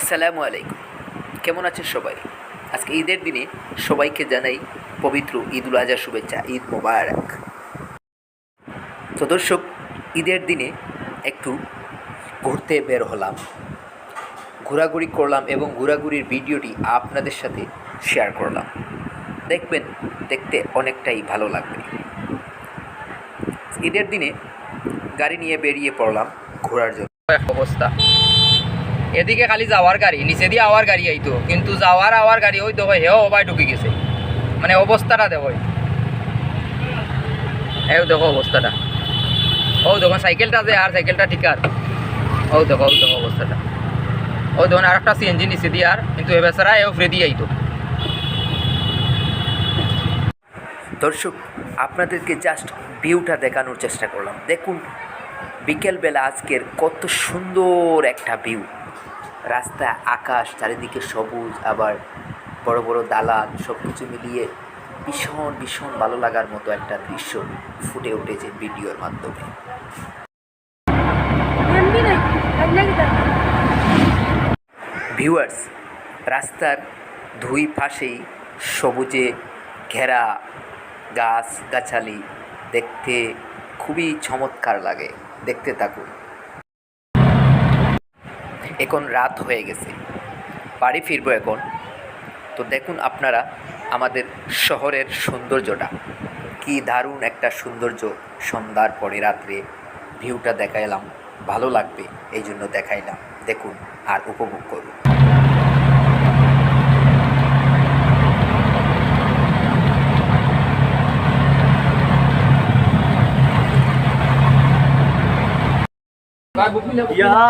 আসসালামু আলাইকুম। কেমন আছেন সবাই? আজকে ঈদের দিনে সবাইকে জানাই পবিত্র ঈদুল আজহার শুভেচ্ছা। ঈদ মোবারক। তো দর্শক, ঈদের দিনে একটু ঘুরতে বের হলাম, ঘোরাঘুরি করলাম এবং ঘোরাঘুরির ভিডিওটি আপনাদের সাথে শেয়ার করলাম। দেখবেন, দেখতে অনেকটাই ভালো লাগবে। ঈদের দিনে গাড়ি নিয়ে বেরিয়ে পড়লাম ঘোরার জন্য। অবস্থা এদিকে খালি যাওয়ার গাড়ি, নিচে দিয়ে আওয়ার গাড়ি আইতো, কিন্তু যাওয়ার আওয়ার গাড়ি ওই দেখো হেও ওবাই ঢুকে গেছে। মানে অবস্থাটা দেখো, এই দেখো অবস্থাটা। ও দেখো সাইকেলটা যে, আর সাইকেলটা ঠিক আর ও দেখো অবস্থাটা। ও দেখুন আর একটা সিএনজি নিচে দিয়ে, আর কিন্তু এ বেচারা এও ফ্রে দিয়ে আইতো। দর্শক, আপনাদেরকে জাস্ট ভিউটা দেখানোর চেষ্টা করলাম। দেখুন বিকেলবেলা আজকের কত সুন্দর একটা ভিউ। রাস্তা, আকাশ, চারিদিকে সবুজ, আবার বড় বড় দালান, সব কিছু মিলিয়ে ভীষণ ভীষণ ভালো লাগার মতো একটা দৃশ্য ফুটে উঠেছে ভিডিওর মাধ্যমে। ভিউয়ার্স, রাস্তার দুই পাশেই সবুজে ঘেরা গাছগাছালি, দেখতে খুবই চমৎকার লাগে। দেখতে থাকুন। এখন রাত হয়ে গেছে, বাড়ি ফিরবো এখন। তো দেখুন আপনারা আমাদের শহরের সৌন্দর্যটা, কি দারুণ একটা সৌন্দর্য। সন্ধ্যার পরে রাত্রে ভিউটা দেখাইলাম, ভালো লাগবে এই জন্য দেখাইলাম। দেখুন আর উপভোগ করুন। Ya.